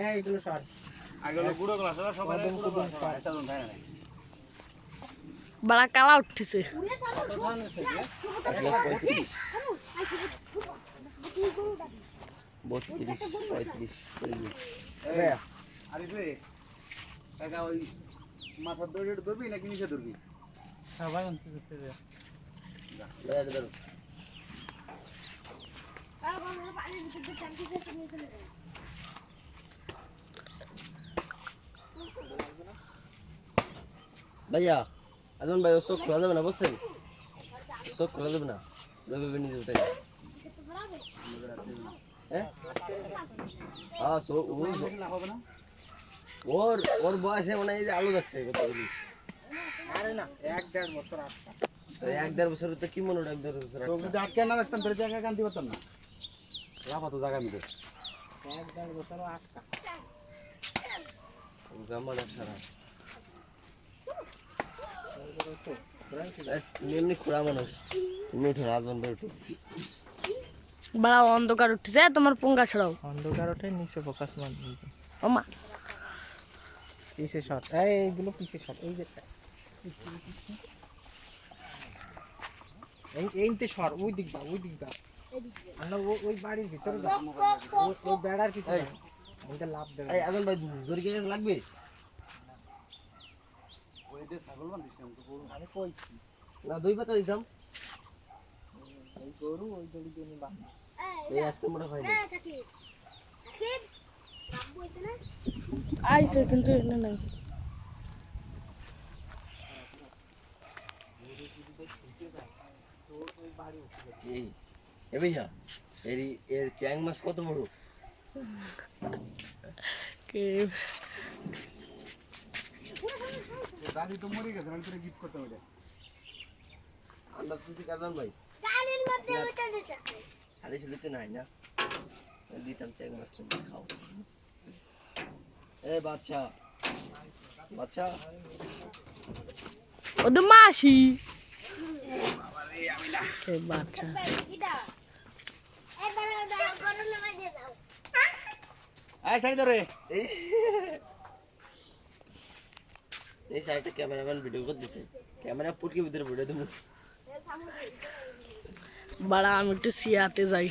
এইগুলো সর আগেলো গুড়ো ক্লাস সবাই একটা জন থাকে না বড় কালা উঠছে আরে রে টাকা ওই মাথার দড়ি ধরবি নাকি নিচে ধরবি সবাই অন্তত করতে দে ভাইয়া আজন ভাই চোখ খোলা যাবে না বুঝছেন চোখ খোলা যাবে না রবি নিয়ে যাবে তাই হ্যাঁ ওর ওর বয়সে মনে হয় যে আলো যাচ্ছে কতগুলি আরে না 1-1.5 বছর আটকা তো 1-1.5 বছর তো কি মনে হয় 1-1.5 বছর চোখ যদি আটকে না রাখতাম তাহলে জায়গা কান্দি পারতাম না লাফা তো জায়গা মিলে 1-1.5 বছর আটকা গামার সারা তুমি এমনি খোড়া মানুষ তুমি উঠো রাজবান ভাই উঠো বড় অন্ধকার উঠছে তোমার পুঙ্গা ছড়াও অন্ধকার ওঠে নিচে ফোকাস মার দিতে ওমা পিছে শট এইগুলো পিছে শট এই যে এইতে সর ওই দিক যা আমরা ওই বাড়ির ভিতরে যা ওই বেড়ার পিছে এইটা লাভ দেবে এই আজন ভাই দড়ি কে লাগবে ওই যে ছাগল বান্ধিস কেমন তো গরু আমি কইছি না দুই পাতা দিতাম ওই গরু ওই দড়ি দিয়ে নিবা এই আসছে মোটা ভাই আইছে কিন্তু এনে নাই এই এ ভাইয়া এর চ্যাং মাছ কত বড় কে দাদি তো মরে গেছে আমি তোরে গিফট করতে হবে আমরা তুই কাজন ভাই কালির মধ্যে ওটা দিতেছে শাড়ি শুলিতে নাই না দিতাম চ্যাং মাছটা খাও এ বাচ্চা বাচ্চা ওদের মাসি কে বাচ্চা কিটা এবার দাও গরম নামাজে দাও আয় সাইড ধরে এই সাইডে ক্যামেরাম্যান ভিডিও করে দিছে ক্যামেরা পুটকে ভিতরে ভিডিও দেবো বড় আমি একটু সিয়াতে যাই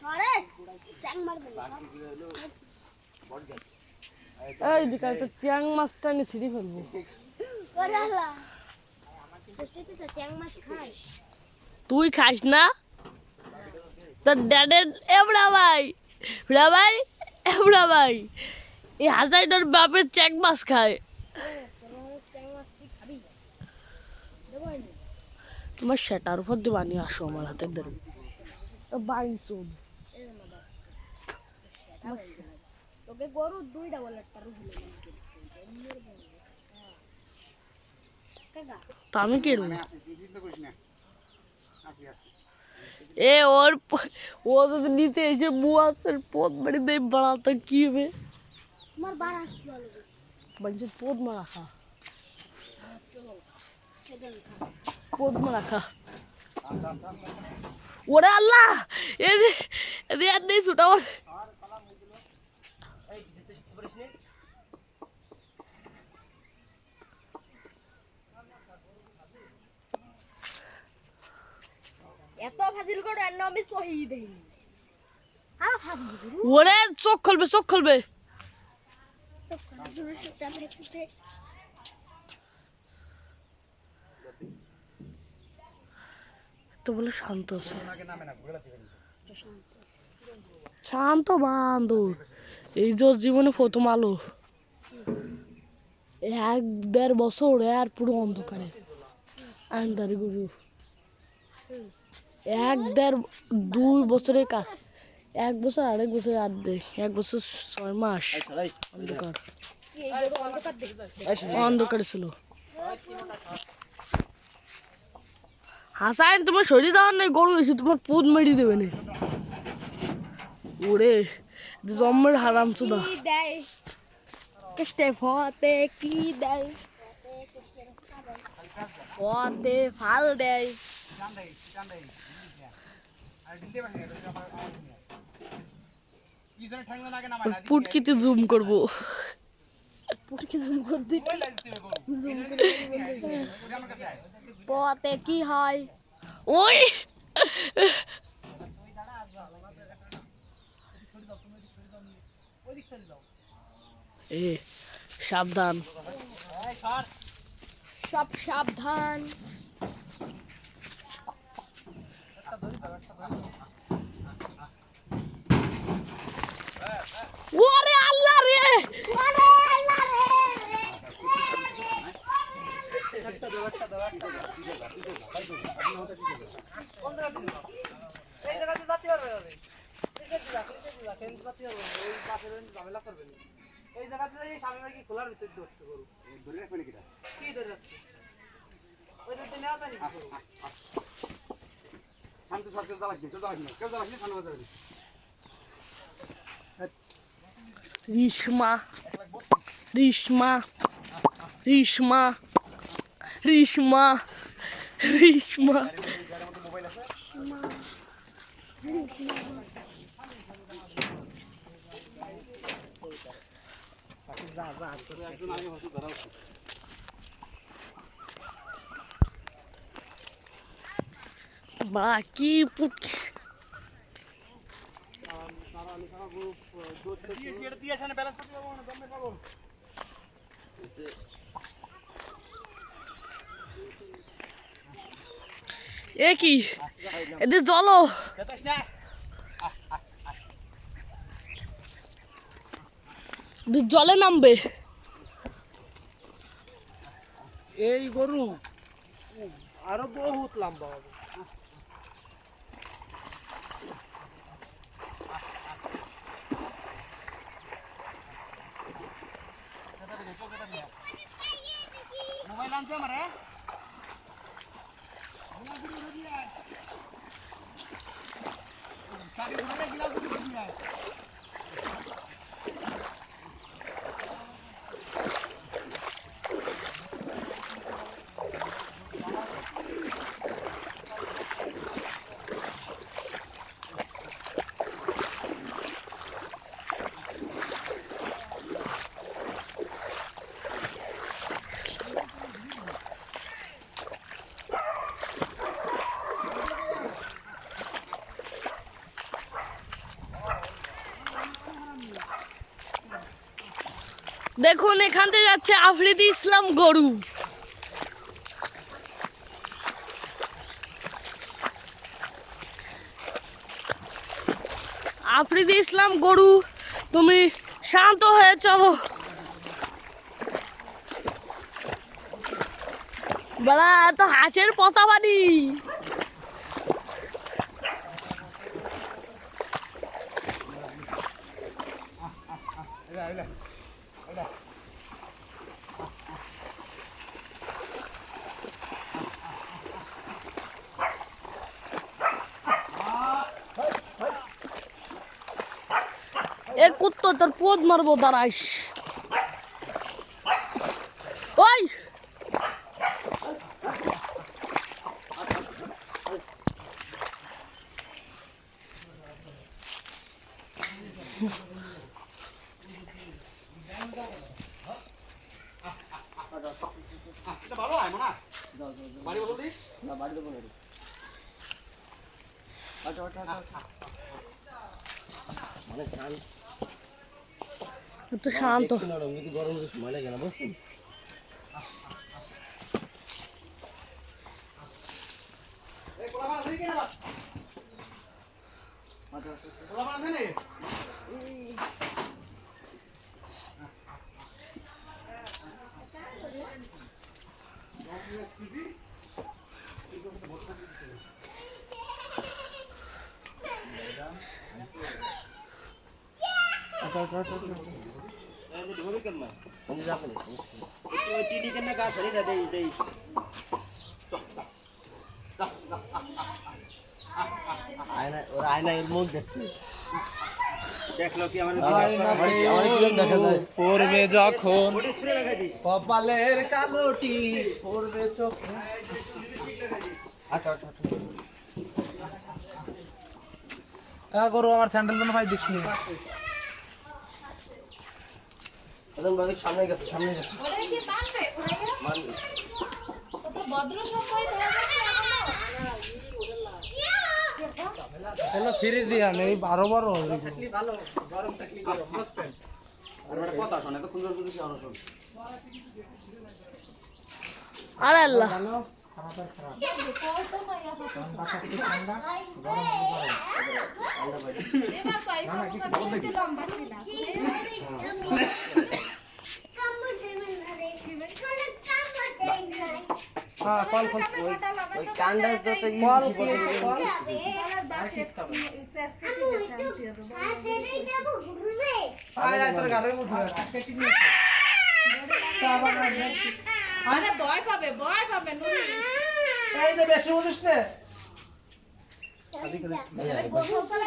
সরে স্যাং মারবে এই বিকাল তো চ্যাং মাছটা নিয়ে ছিঁড়ে ফেলবো ওরে আল্লাহ তুই তো স্যাং মাছ খাস তুই খাস না তোর ড্যাডের এবড়া ভাই এই হাজাইটার বাপের চ্যাং মাছ খায় স্যাং মাছ তুই খাবি দেবো তোমার সেটার উপর দিয়ে বানিয়ে আসো আমার হাতে ধরে বাইন চোদ তোকে গরু দুইটা বলে তারু ভুলে কাকা তা আমি কিনবো তুই চিন্তা করিস না আসি এ ও যদি নিচে এসে মুয়াসের পথ মারি দেয় বাড়াতে কি হবে তোমার বার আসলো মানুষের পথ মারা খা পথ মারা খা ওরে আল্লাহ এদি আর নেই ছুটাও এত ফাজিল করে আর আমি শহীদ হই আ ফাজিল গুরু ওরে চোখ খুলবে গুরু সুতা ফেলতে তো বলে শান্ত আছে আগে নামে না ঘোরা দিবেন শান্ত বান্দর এই যে জীবনে প্রথম আলো 1-1.5 বছর আর পুরো অন্ধকারে আন্ধারে গুরু 1-1.5-2 বছরের কাজ 1 বছর 1.5 বছর আর দেখ 1 বছর 6 মাস অন্ধকার এই গরু অন্ধকার দেখবে অন্ধকারে ছিল হাসাইন তোমার শরীর যাওয়ার নেই গরু এসে তোমার পুদ মেরে দেবে না ওরে জম্মের হারাম চুদা কি দেয় কেষ্টে ফতে কি দেয় ফতে ফাল দেয় আর দিতে পারি না পিছনে ঠ্যাংলা লাগে নামায় না পুটকিতে জুম করব। পুটকি জুম করে দিই ওই লাইন দিতে হবে জুম ওরে আমার কাছে আয় পথে কি হয় ওই এ সাবধান। এই সর সব সাবধান ওরে আল্লাহ রে, এই জায়গাতে যাতে পারবে না ঝামেলা করবে না। এই জায়গাতে যাই স্বামী ভাই কি খোলার ভিতর ধরতে করবো ধরে রাখবে নাকি এটা কি ধরে রাখছে ওই ধরতে নেওয়া যায় নাকি শান্ত সর কেউ জ্বালাস না কেউ জ্বালাস না সামনে যাবে রিশমা রিশমা রিশমা রিশমা রিশমা মোবাইল আছে যা যা একজন আগে হচ্ছে ধরা উচিত বাকি পুটকি দিয়ে আসে না ব্যালেন্স করতে পারবো না দমে পাবো এ কি এদের চলো খেতাস না জলে নামবে। এই গরু আরো বহুত লম্বা হবে মোবাইল আনতে আমারে সারি ঘুরে গিলাস দিয়ে দিয়ে দেখুন এখান থেকে যাচ্ছে আফ্রিদি ইসলাম গরু। আফ্রিদি ইসলাম গরু তুমি শান্ত হয়ে চলো। বড়া এত হাঁসের পচা বাড়ি এ কুত্তো তোর পোদ মারবো দাঁড়াইস। ওই এটা ভালো হয় না বাড়ি বল দিস না বাড়ি দেবো না মানে কান তো শান্ত কিন্তু গরম সময় লাগে না বুঝছেন এই কোলা আছে কি না কোলা আছে নে আয়না এর মুখ দেখছে দেখলো কি আমাদের পড়বে যখন কপালের কালোটি পড়বে চোখ গরু আমার স্যান্ডেল ভাই দেখছি আজন ভাই সামনে গেছে ওরে কি মানবে ভাইয়া মানবে কত ভদ্র সবাই ধরে গেছে হ্যালো ফ্রিজ দিয়া নেই 12 12 হবে ভালো গরম থাকলে গরম বুঝছেন আর একটা কথা শোনে তো খুঁজে খুঁজে কি অনশন আরে আল্লাহ জানো খারাপ আর খারাপ কত মাইয়া ঠান্ডা থাকলে ঠান্ডা গরম হলে গরম এবার পাইছো বলতে লম্বা ছিল হ্যাঁ কল কল ওই কান্ডা তো তো কল ইউজ করে কল আয় আয় তোর গালে উঠবে আজকে ঠিক নেই আরে ভয় পাবে নুরি এই যে বেশি বুঝিস না এই